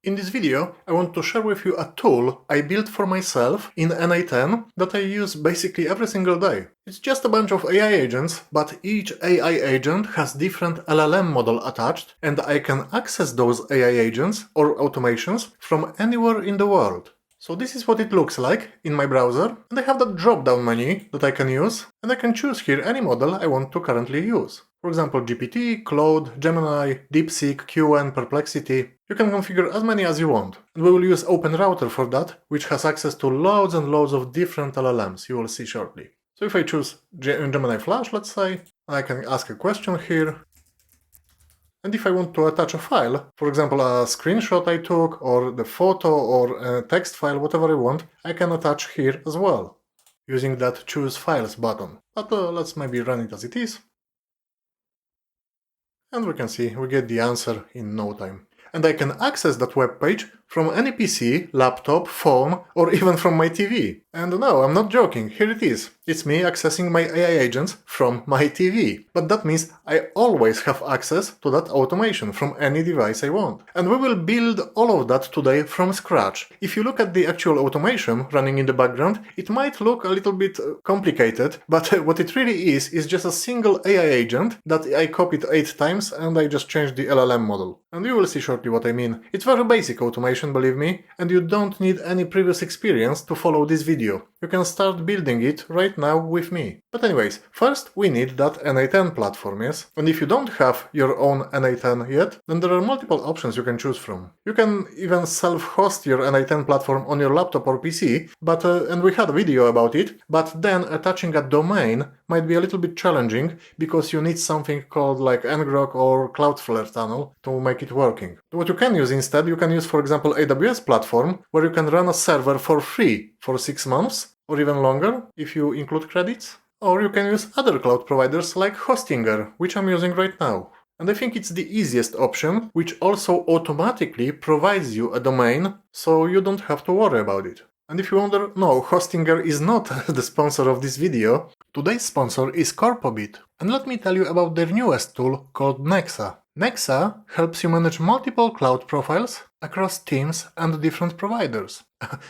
In this video, I want to share with you a tool I built for myself in n8n that I use basically every single day. It's just a bunch of AI agents, but each AI agent has different LLM model attached, and I can access those AI agents or automations from anywhere in the world. So this is what it looks like in my browser, and I have that drop-down menu that I can use, and I can choose here any model I want to currently use. For example, GPT, Claude, Gemini, DeepSeek, QN, Perplexity. You can configure as many as you want. And we will use Openrouter for that, which has access to loads and loads of different LLMs, you will see shortly. So if I choose Gemini Flash, let's say, I can ask a question here. And if I want to attach a file, for example a screenshot I took, or the photo, or a text file, whatever I want, I can attach here as well, using that Choose Files button. But let's maybe run it as it is. And we can see we get the answer in no time. And I can access that web page from any PC, laptop, phone, or even from my TV. And no, I'm not joking, here it is. It's me accessing my AI agents from my TV. But that means I always have access to that automation from any device I want. And we will build all of that today from scratch. If you look at the actual automation running in the background, it might look a little bit complicated, but what it really is just a single AI agent that I copied 8 times and I just changed the LLM model. And you will see shortly what I mean. It's very basic automation, believe me, and you don't need any previous experience to follow this video. You can start building it right now with me. But anyways, first we need that n8n platform, yes? And if you don't have your own n8n yet, then there are multiple options you can choose from. You can even self-host your n8n platform on your laptop or PC, but and we had a video about it, but then attaching a domain might be a little bit challenging because you need something called like ngrok or Cloudflare tunnel to make it working. What you can use instead, you can use for example AWS platform, where you can run a server for free for 6 months or even longer if you include credits. Or you can use other cloud providers like Hostinger, which I'm using right now. And I think it's the easiest option, which also automatically provides you a domain, so you don't have to worry about it. And if you wonder, no, Hostinger is not the sponsor of this video. Today's sponsor is Corpobit. And let me tell you about their newest tool called Nexa. Nexa helps you manage multiple cloud profiles across teams and different providers.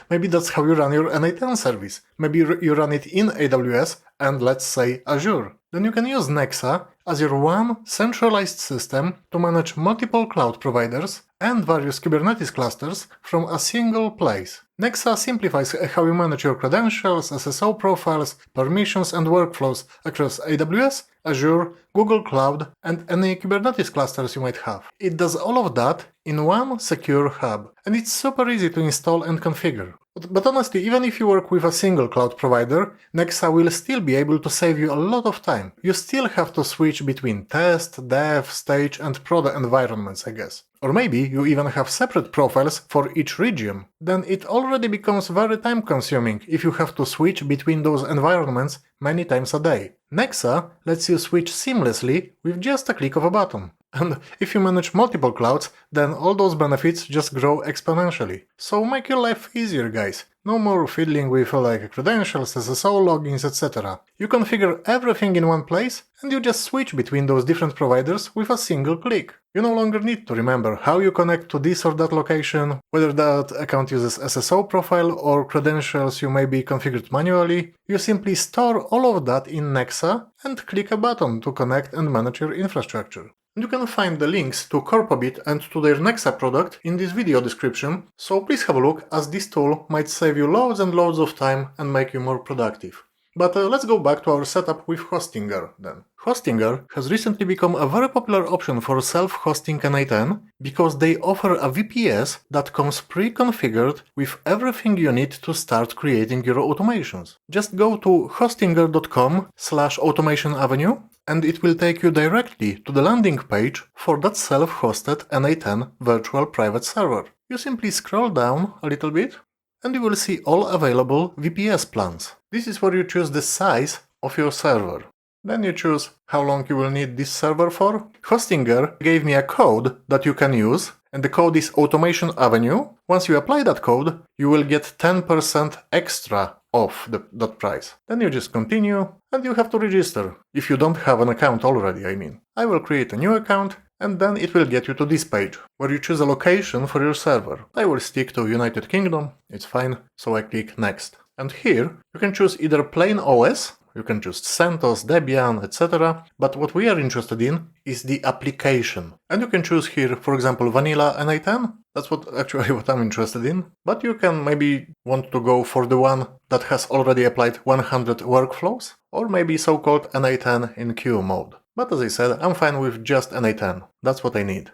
Maybe that's how you run your n8n service. Maybe you run it in AWS and let's say Azure. Then you can use Nexa as your one centralized system to manage multiple cloud providers and various Kubernetes clusters from a single place. Nexa simplifies how you manage your credentials, SSO profiles, permissions and workflows across AWS, Azure, Google Cloud, and any Kubernetes clusters you might have. It does all of that in one secure hub, and it's super easy to install and configure. But honestly, even if you work with a single cloud provider, Nexa will still be able to save you a lot of time. You still have to switch between test, dev, stage and prod environments, I guess. Or maybe you even have separate profiles for each region. Then it already becomes very time consuming if you have to switch between those environments many times a day. Nexa lets you switch seamlessly with just a click of a button. And if you manage multiple clouds, then all those benefits just grow exponentially. So make your life easier, guys. No more fiddling with like credentials, SSO logins, etc. You configure everything in one place and you just switch between those different providers with a single click. You no longer need to remember how you connect to this or that location, whether that account uses SSO profile or credentials you may be configured manually. You simply store all of that in Nexa and click a button to connect and manage your infrastructure. You can find the links to Corpobit and to their Nexa product in this video description, so please have a look, as this tool might save you loads and loads of time and make you more productive. But let's go back to our setup with Hostinger then. Hostinger has recently become a very popular option for self-hosting n8n because they offer a VPS that comes pre-configured with everything you need to start creating your automations. Just go to hostinger.com/automationavenue and it will take you directly to the landing page for that self-hosted n8n virtual private server. You simply scroll down a little bit and you will see all available VPS plans. This is where you choose the size of your server. Then you choose how long you will need this server for. Hostinger gave me a code that you can use, and the code is Automation Avenue. Once you apply that code, you will get 10% extra off that price. Then you just continue, and you have to register, if you don't have an account already, I mean. I will create a new account, and then it will get you to this page, where you choose a location for your server. I will stick to United Kingdom, it's fine, so I click Next. And here, you can choose either plain OS, you can choose CentOS, Debian, etc. But what we are interested in is the application. And you can choose here, for example, Vanilla n8n. That's what I'm interested in. But you can maybe want to go for the one that has already applied 100 workflows, or maybe so-called n8n in queue mode. But as I said, I'm fine with just n8n. That's what I need.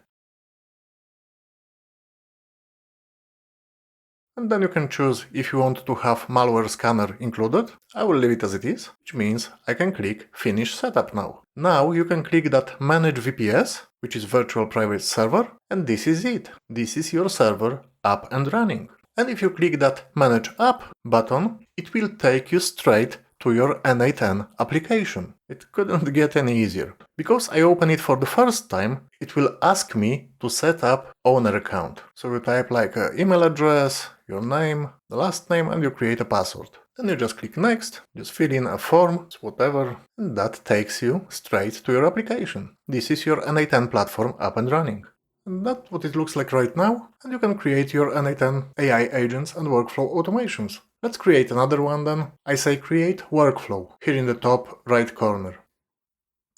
And then you can choose if you want to have malware scanner included. I will leave it as it is, which means I can click Finish Setup now. Now you can click that Manage VPS, which is Virtual Private Server, and this is it. This is your server up and running. And if you click that Manage App button, it will take you straight to your n8n application. It couldn't get any easier. Because I open it for the first time, it will ask me to set up owner account. So you type like email address, your name, the last name, and you create a password. Then you just click Next, just fill in a form, whatever, and that takes you straight to your application. This is your n8n platform up and running. And that's what it looks like right now, and you can create your n8n AI agents and workflow automations. Let's create another one then. I say create workflow here in the top right corner.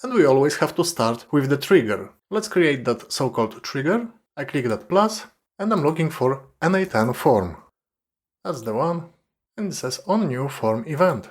And we always have to start with the trigger. Let's create that so-called trigger. I click that plus, and I'm looking for n8n form. That's the one, and it says on new form event.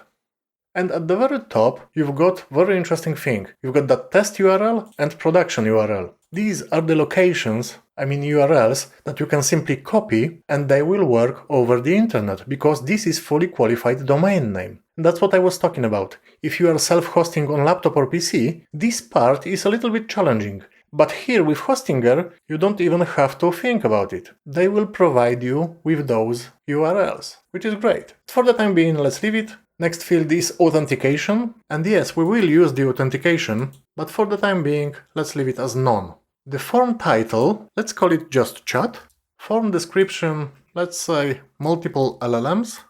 And at the very top, you've got very interesting thing. You've got that test URL and production URL. These are the locations, URLs, that you can simply copy and they will work over the internet, because this is fully qualified domain name. That's what I was talking about. If you are self-hosting on laptop or PC, this part is a little bit challenging. But here with Hostinger, you don't even have to think about it. They will provide you with those URLs, which is great. For the time being, let's leave it. Next field is authentication. And yes, we will use the authentication, but for the time being, let's leave it as none. The form title, let's call it just chat. Form description, let's say multiple LLMs.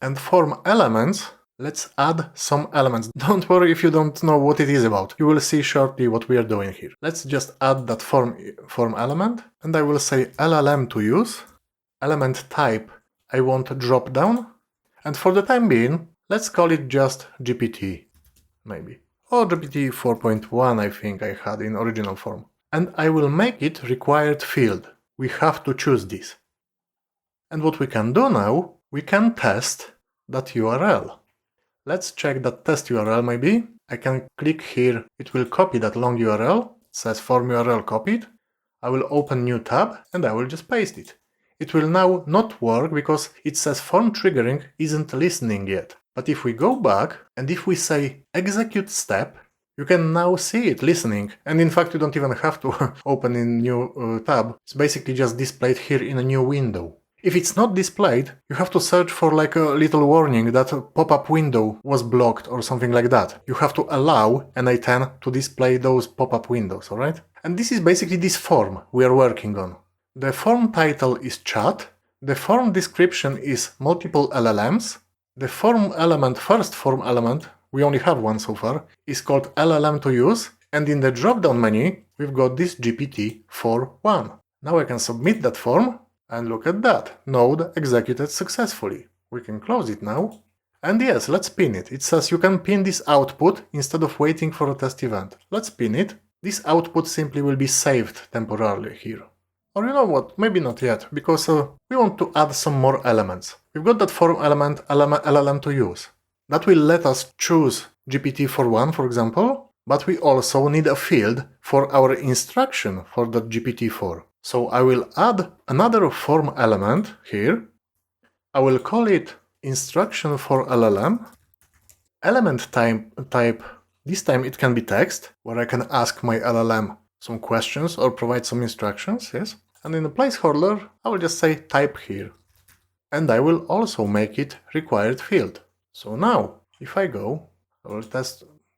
And form elements, let's add some elements. Don't worry if you don't know what it is about. You will see shortly what we are doing here. Let's just add that form element, and I will say LLM to use. Element type, I want drop down. And for the time being, let's call it just GPT, maybe. Or GPT 4.1 I think I had in original form. And I will make it required field. We have to choose this. And what we can do now, we can test that URL. Let's check that test URL maybe. I can click here, it will copy that long URL. It says form URL copied. I will open new tab and I will just paste it. It will now not work because it says form triggering isn't listening yet. But if we go back and if we say execute step, you can now see it listening. And in fact, you don't even have to open in new tab. It's basically just displayed here in a new window. If it's not displayed, you have to search for like a little warning that a pop-up window was blocked or something like that. You have to allow n8n to display those pop-up windows, alright? And this is basically this form we are working on. The form title is chat, the form description is multiple LLMs, the form element, first form element, we only have one so far, is called LLM to use, and in the drop-down menu we've got this GPT 4.1. Now I can submit that form, and look at that, node executed successfully. We can close it now. And yes, let's pin it. It says you can pin this output instead of waiting for a test event. Let's pin it. This output simply will be saved temporarily here. Or you know what, maybe not yet, because we want to add some more elements. We've got that form element LLM to use. That will let us choose GPT 4.1, for example, but we also need a field for our instruction for that GPT-4. So I will add another form element here. I will call it instruction for LLM. Element type, this time it can be text, where I can ask my LLM some questions or provide some instructions, yes. And in the placeholder, I will just say type here. And I will also make it required field. So now, if I go, I will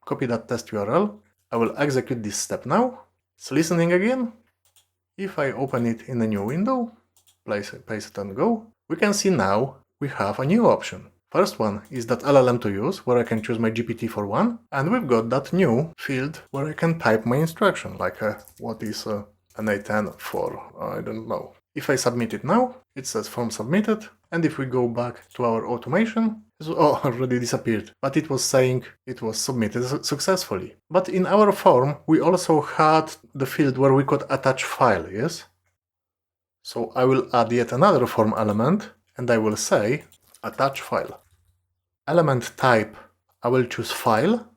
copy that test URL. I will execute this step now. It's listening again. If I open it in a new window, paste it and go, we can see now we have a new option. First one is that LLM to use, where I can choose my GPT-4.1, and we've got that new field where I can type my instruction, like what is n8n for, I don't know. If I submit it now, it says form submitted, and if we go back to our automation, already disappeared, but it was saying it was submitted successfully. But in our form, we also had the field where we could attach file, yes? So I will add yet another form element, and I will say attach file. Element type, I will choose file.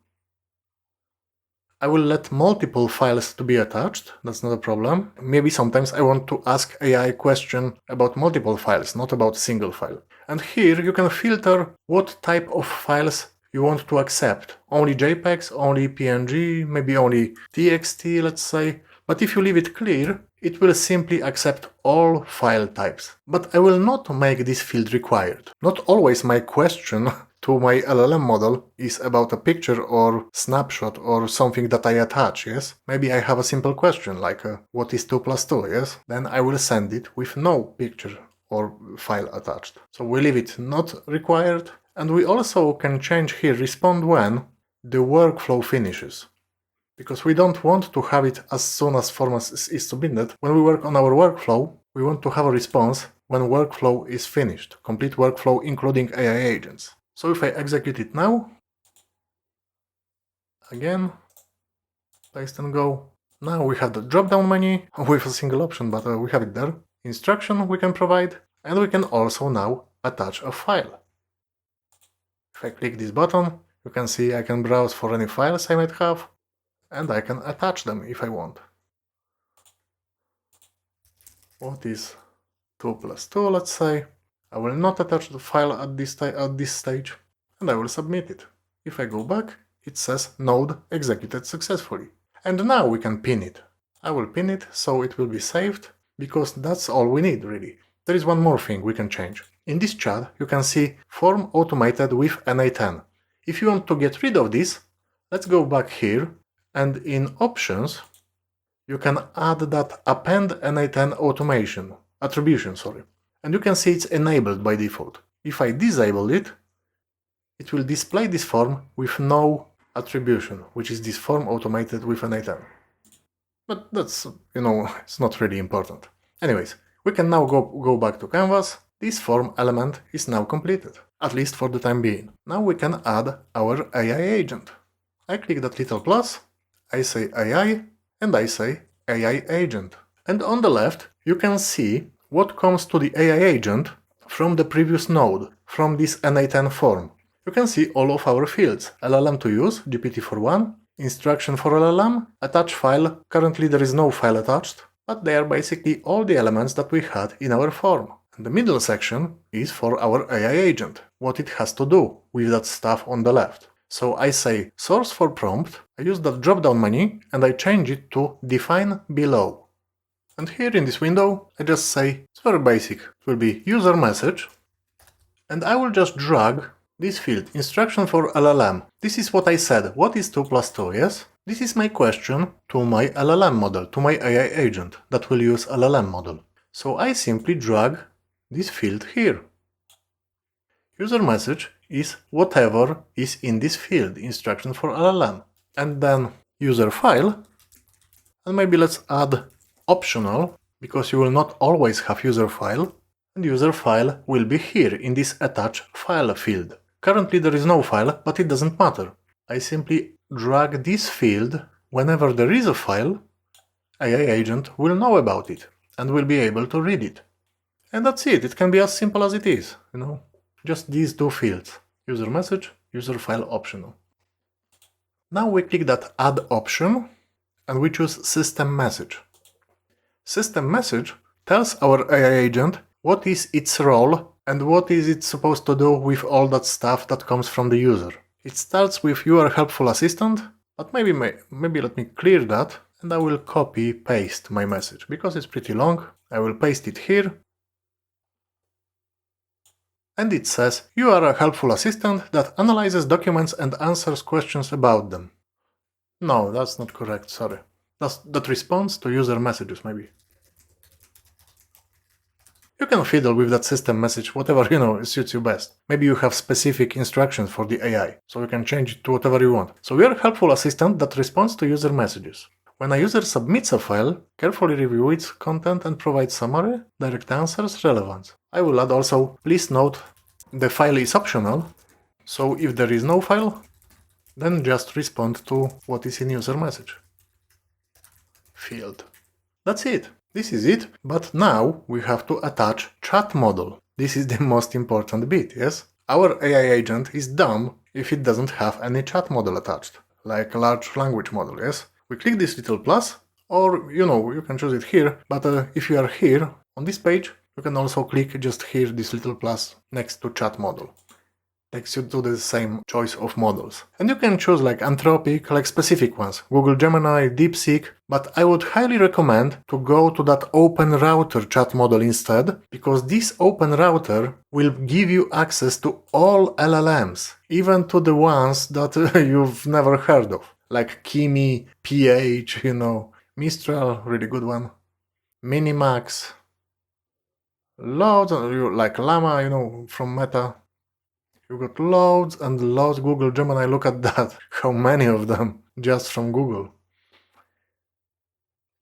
I will let multiple files to be attached, that's not a problem. Maybe sometimes I want to ask AI question about multiple files, not about a single file. And here you can filter what type of files you want to accept. Only JPEGs, only PNG, maybe only TXT, let's say. But if you leave it clear, it will simply accept all file types. But I will not make this field required. Not always my question to my LLM model is about a picture or snapshot or something that I attach, yes? Maybe I have a simple question like what is 2 plus 2, yes? Then I will send it with no picture or file attached. So we leave it not required, and we also can change here respond when the workflow finishes. Because we don't want to have it as soon as form is submitted. When we work on our workflow, we want to have a response when workflow is finished, complete workflow including AI agents. So if I execute it now, again, paste and go. Now we have the drop-down menu with a single option, but we have it there. Instruction we can provide, and we can also now attach a file. If I click this button, you can see I can browse for any files I might have, and I can attach them if I want. What is 2 plus 2, let's say. I will not attach the file at this stage, and I will submit it. If I go back, it says node executed successfully. And now we can pin it. I will pin it so it will be saved, because that's all we need really. There is one more thing we can change. In this chat you can see form automated with n8n. If you want to get rid of this, let's go back here, and in options you can add that append n8n automation, attribution, and you can see it's enabled by default. If I disable it, it will display this form with no attribution, which is this form automated with n8n. But that's, it's not really important. Anyways, we can now go back to Canvas. This form element is now completed, at least for the time being. Now we can add our AI agent. I click that little plus, I say AI, and I say AI agent. And on the left, you can see what comes to the AI agent from the previous node, from this n8n form. You can see all of our fields: LLM to use, GPT-4.1, instruction for LLM, attach file. Currently there is no file attached, but they are basically all the elements that we had in our form. And the middle section is for our AI agent, what it has to do with that stuff on the left. So I say source for prompt, I use that drop-down menu and I change it to define below. And here in this window, I just say, it's very basic, it will be user message, and I will just drag this field, instruction for LLM. This is what I said, what is 2 plus 2, yes? This is my question to my LLM model, to my AI agent that will use LLM model. So I simply drag this field here. User message is whatever is in this field, instruction for LLM. And then user file, and maybe let's add optional, because you will not always have user file, and user file will be here in this attach file field. Currently there is no file, but it doesn't matter. I simply drag this field. Whenever there is a file, AI agent will know about it and will be able to read it. And that's it, it can be as simple as it is, just these two fields, user message, user file optional. Now we click that add option and we choose system message. System message tells our AI agent what is its role and what is it supposed to do with all that stuff that comes from the user. It starts with you are helpful assistant, but maybe let me clear that and I will copy paste my message because it's pretty long. I will paste it here. And it says you are a helpful assistant that analyzes documents and answers questions about them. No, that's not correct, sorry. That responds to user messages, maybe. You can fiddle with that system message, whatever, suits you best. Maybe you have specific instructions for the AI, so you can change it to whatever you want. So we are a helpful assistant that responds to user messages. When a user submits a file, carefully review its content and provide summary, direct answers, relevance. I will add also, please note, the file is optional, so if there is no file, then just respond to what is in user message. Field. That's it. This is it, but now we have to attach chat model. This is the most important bit, yes? Our AI agent is dumb if it doesn't have any chat model attached, like a large language model, yes? We click this little plus, or, you can choose it here, but if you are here, on this page, you can also click just here, this little plus, next to chat model. Takes you to the same choice of models. And you can choose like Anthropic, like specific ones, Google Gemini, DeepSeek, but I would highly recommend to go to that Openrouter chat model instead, because this Openrouter will give you access to all LLMs, even to the ones that you've never heard of, like Kimi, PH, Mistral, really good one, Minimax, loads, like Llama, from Meta. You've got loads and loads. Google Gemini, look at that. How many of them just from Google.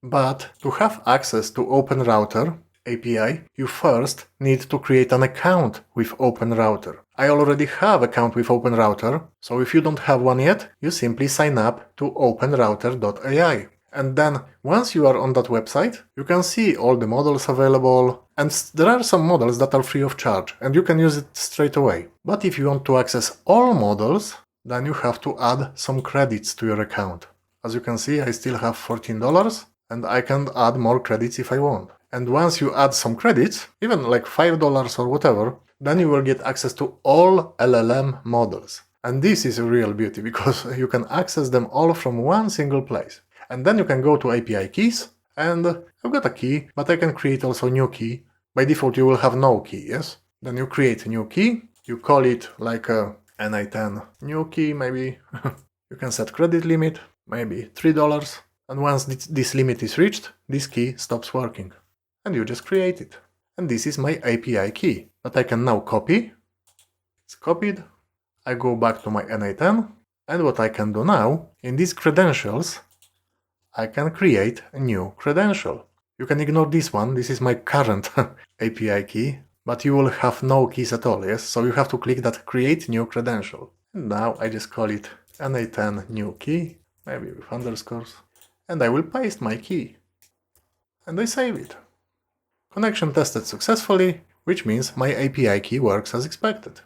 But to have access to Openrouter API, you first need to create an account with Openrouter. I already have an account with Openrouter, so if you don't have one yet, you simply sign up to openrouter.ai. And then, once you are on that website, you can see all the models available, and there are some models that are free of charge, and you can use it straight away. But if you want to access all models, then you have to add some credits to your account. As you can see, I still have $14, and I can add more credits if I want. And once you add some credits, even like $5 or whatever, then you will get access to all LLM models. And this is a real beauty, because you can access them all from one single place. And then you can go to API keys, and I've got a key, but I can create also a new key. By default you will have no key, yes? Then you create a new key, you call it like a n8n new key maybe. You can set credit limit, maybe $3, and once this limit is reached, this key stops working. And you just create it. And this is my API key that I can now copy. It's copied. I go back to my n8n, and what I can do now, in these credentials, I can create a new credential. You can ignore this one, this is my current API key, but you will have no keys at all, yes? So you have to click that create new credential. And now I just call it n8n new key, maybe with underscores, and I will paste my key. And I save it. Connection tested successfully, which means my API key works as expected.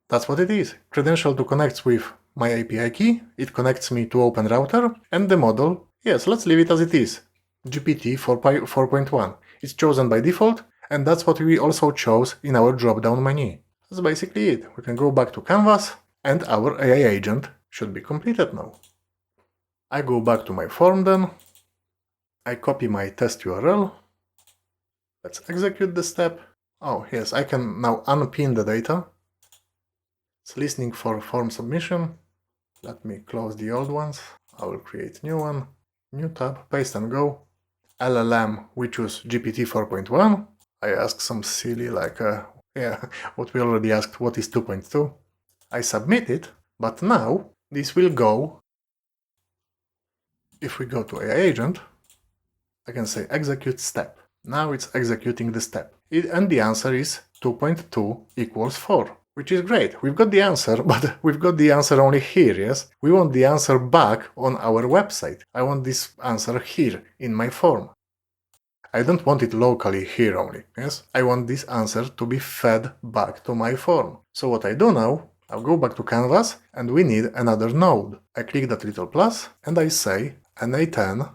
That's what it is. Credential to connect with my API key, it connects me to Openrouter, and the model, yes, let's leave it as it is. GPT 4.1. It's chosen by default, and that's what we also chose in our drop-down menu. That's basically it. We can go back to Canvas, and our AI agent should be completed now. I go back to my form then. I copy my test URL. Let's execute the step. Oh, yes, I can now unpin the data. It's listening for form submission. Let me close the old ones. I will create new one. New tab, paste and go. LLM, we choose GPT 4.1. I ask some silly like, what we already asked, what is 2.2. I submit it, but now this will go. If we go to AI agent, I can say execute step. Now it's executing the step. And the answer is 2.2 equals 4. Which is great. We've got the answer, but we've got the answer only here, yes? We want the answer back on our website. I want this answer here, in my form. I don't want it locally here only, yes? I want this answer to be fed back to my form. So what I do now, I'll go back to Canvas, and we need another node. I click that little plus, and I say n8n.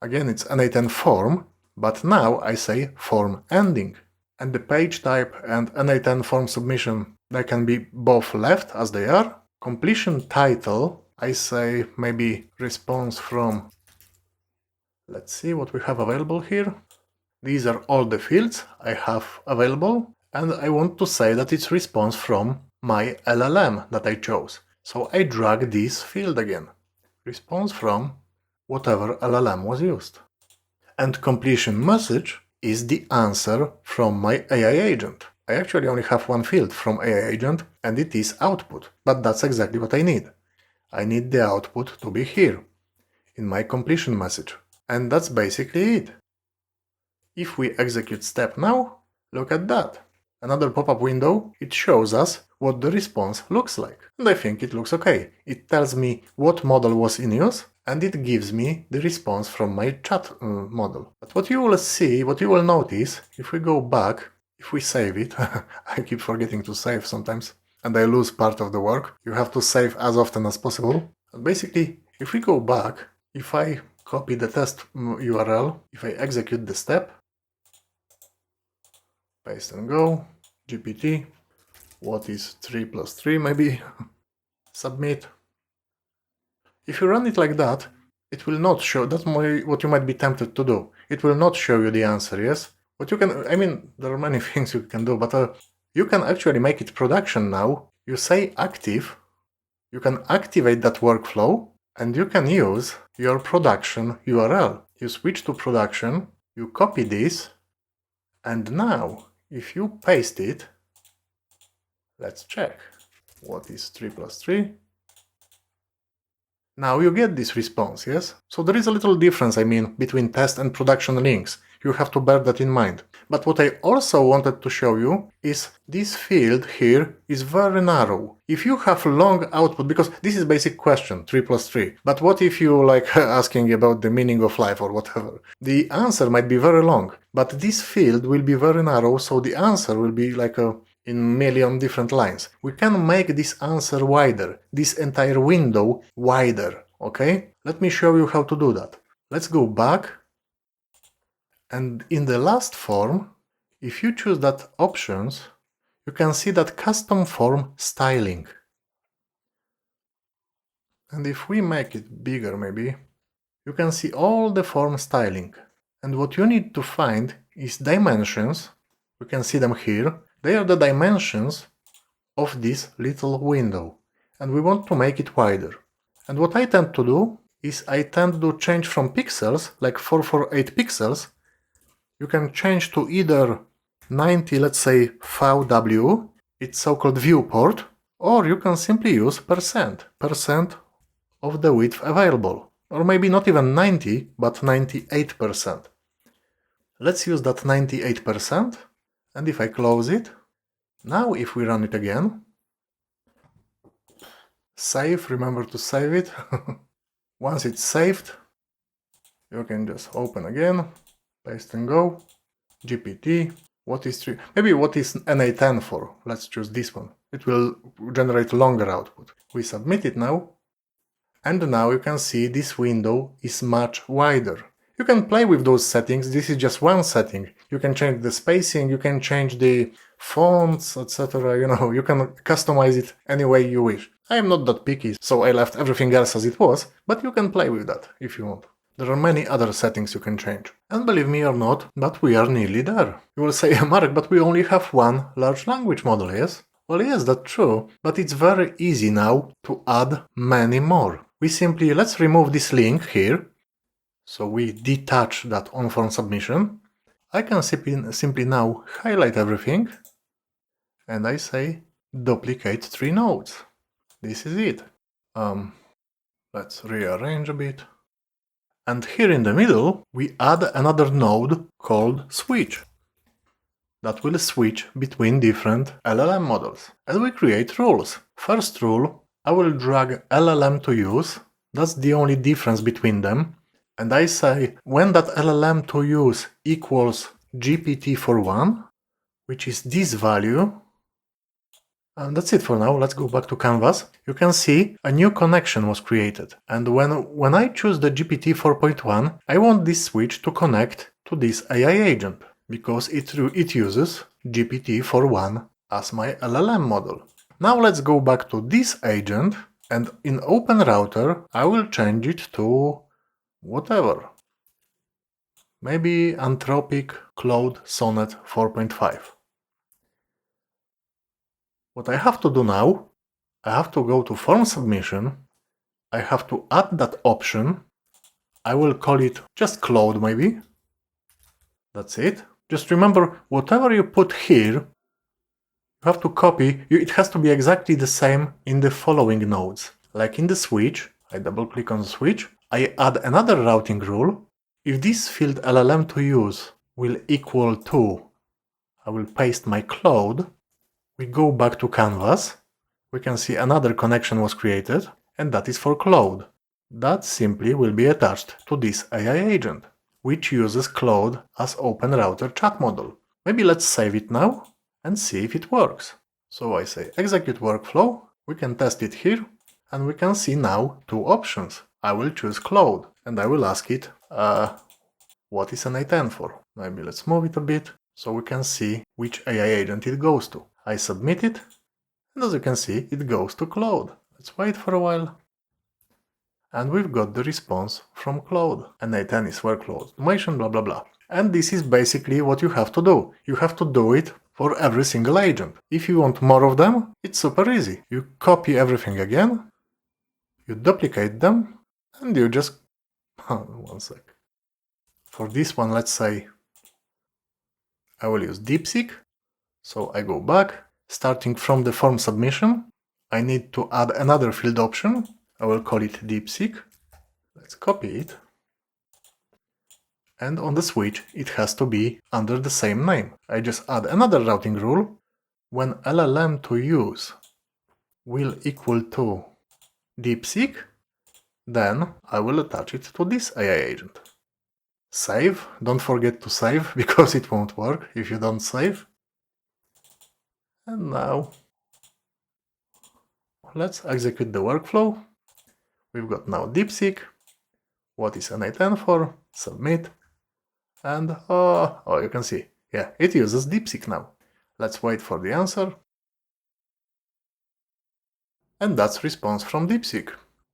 Again, it's n8n form, but now I say form ending. And the page type and n8n form submission, they can be both left as they are. Completion title, I say maybe response from. Let's see what we have available here. These are all the fields I have available, and I want to say that it's response from my LLM that I chose. So I drag this field again. Response from whatever LLM was used. And completion message, is the answer from my AI agent. I actually only have one field from AI agent, and it is output, but that's exactly what I need. I need the output to be here, in my completion message. And that's basically it. If we execute step now, look at that. Another pop-up window, it shows us what the response looks like. And I think it looks okay. It tells me what model was in use, and it gives me the response from my chat model. But what you will see, what you will notice, if we go back, if we save it, I keep forgetting to save sometimes, and I lose part of the work. You have to save as often as possible. And basically, if we go back, if I copy the test URL, if I execute the step, paste and go, GPT, what is 3 plus 3 maybe, submit. If you run it like that, it will not show, that's what you might be tempted to do. It will not show you the answer, yes? What you can, I mean, there are many things you can do, but you can actually make it production now. You say active, you can activate that workflow, and you can use your production URL. You switch to production, you copy this, and now, if you paste it, let's check. What is 3 plus 3? Now you get this response, yes? So there is a little difference, I mean, between test and production links. You have to bear that in mind. But what I also wanted to show you is this field here is very narrow. If you have long output, because this is basic question, 3 plus 3. But what if you like asking about the meaning of life or whatever? The answer might be very long, but this field will be very narrow, so the answer will be like in million different lines. We can make this answer wider, this entire window wider, okay? Let me show you how to do that. Let's go back, and in the last form, if you choose that options, you can see that custom form styling. And if we make it bigger maybe, you can see all the form styling. And what you need to find is dimensions. You can see them here. They are the dimensions of this little window, and we want to make it wider. And what I tend to do is I tend to change from pixels, like 448 pixels. You can change to either 90, let's say VW, it's so-called viewport, or you can simply use percent of the width available, or maybe not even 90, but 98%. Let's use that 98%. And if I close it, now if we run it again, save, remember to save it. Once it's saved, you can just open again, paste and go, GPT, what is 3, maybe what is n8n for, let's choose this one. It will generate longer output. We submit it now, and now you can see this window is much wider. You can play with those settings, this is just one setting. You can change the spacing, you can change the fonts, etc. You know, you can customize it any way you wish. I am not that picky, so I left everything else as it was, but you can play with that if you want. There are many other settings you can change. And believe me or not, but we are nearly there. You will say, Marek, but we only have one large language model, yes? Well, yes, that's true, but it's very easy now to add many more. We simply, let's remove this link here. So we detach that on-form submission. I can simply now highlight everything, and I say duplicate 3 nodes. This is it. Let's rearrange a bit. And here in the middle, we add another node called switch. That will switch between different LLM models. And we create rules. First rule, I will drag LLM to use. That's the only difference between them. And I say, when that LLM to use equals GPT for 1, which is this value, and that's it for now. Let's go back to Canvas. You can see a new connection was created. And when I choose the GPT 4.1, I want this switch to connect to this AI agent, because it uses GPT 4.1 as my LLM model. Now let's go back to this agent, and in Openrouter, I will change it to whatever. Maybe Anthropic Claude Sonnet 4.5. What I have to do now, I have to go to form submission, I have to add that option, I will call it just Claude maybe, That's it. Just remember, whatever you put here, you have to copy. It has to be exactly the same in the following nodes. Like in the switch, I double click on the switch, I add another routing rule. If this field LLM to use will equal to, I will paste my cloud. We go back to canvas. We can see another connection was created, and that is for cloud. That simply will be attached to this AI agent, which uses Cloud as Openrouter chat model. Maybe let's save it now and see if it works. So I say execute workflow, we can test it here, and we can see now two options. I will choose Cloud, and I will ask it, what is n8n for? Maybe let's move it a bit, so we can see which AI agent it goes to. I submit it, and as you can see, it goes to Cloud. Let's wait for a while. And we've got the response from Cloud. n8n is workflow automation, blah blah blah. And this is basically what you have to do. You have to do it for every single agent. If you want more of them, it's super easy. You copy everything again, you duplicate them, and you just... one sec. For this one, let's say I will use DeepSeek. So I go back, starting from the form submission. I need to add another field option. I will call it DeepSeek. Let's copy it. And on the switch, it has to be under the same name. I just add another routing rule. When LLM to use will equal to DeepSeek, then I will attach it to this AI agent. Save. Don't forget to save, because it won't work if you don't save. And now let's execute the workflow. We've got now DeepSeek. What is n8n for? Submit. And oh, you can see, yeah, it uses DeepSeek now. Let's wait for the answer. And that's response from DeepSeek.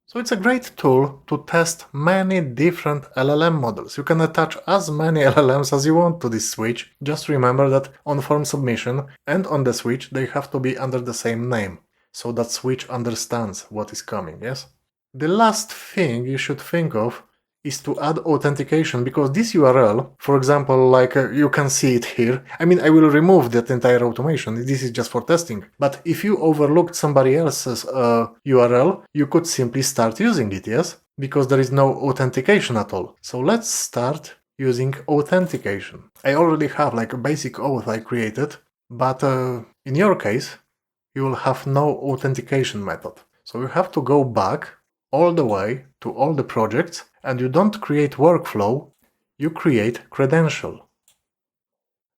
So it's a great tool to test many different LLM models. You can attach as many LLMs as you want to this switch. Just remember that on form submission and on the switch they have to be under the same name, so that switch understands what is coming, yes? The last thing you should think of is to add authentication, because this URL, for example, like you can see it here. I mean, I will remove that entire automation, this is just for testing. But if you overlooked somebody else's URL, you could simply start using it, yes? Because there is no authentication at all. So let's start using authentication. I already have like a basic auth I created, but in your case, you will have no authentication method. So you have to go back all the way to all the projects, and you don't create workflow, you create credential.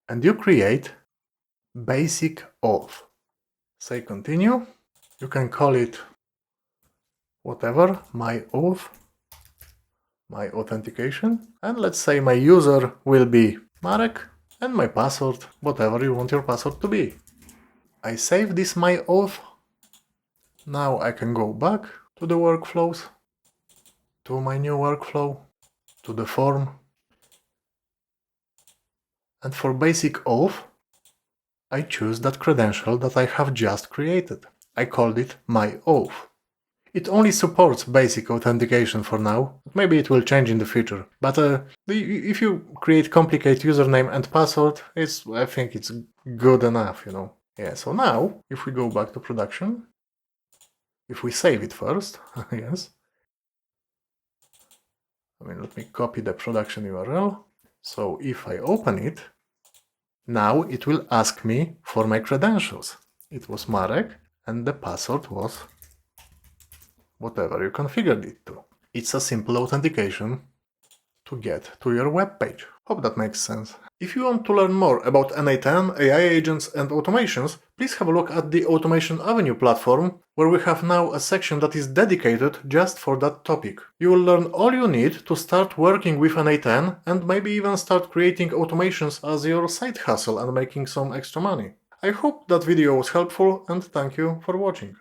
And you create basic auth. Say continue. You can call it whatever, my auth, my authentication. And let's say my user will be Marek, and my password, whatever you want your password to be. I save this my auth. Now I can go back to the workflows, to my new workflow, to the form. And for basic auth, I choose that credential that I have just created. I called it my auth. It only supports basic authentication for now. Maybe it will change in the future. But if you create complicated username and password, I think it's good enough, you know. Yeah, so now, if we go back to production, if we save it first, yes. I mean, let me copy the production URL. So if I open it, now it will ask me for my credentials. It was Marek, and the password was whatever you configured it to. It's a simple authentication to get to your web page. Hope that makes sense. If you want to learn more about n8n, AI agents and automations, please have a look at the Automation Avenue platform, where we have now a section that is dedicated just for that topic. You will learn all you need to start working with n8n and maybe even start creating automations as your side hustle and making some extra money. I hope that video was helpful, and thank you for watching.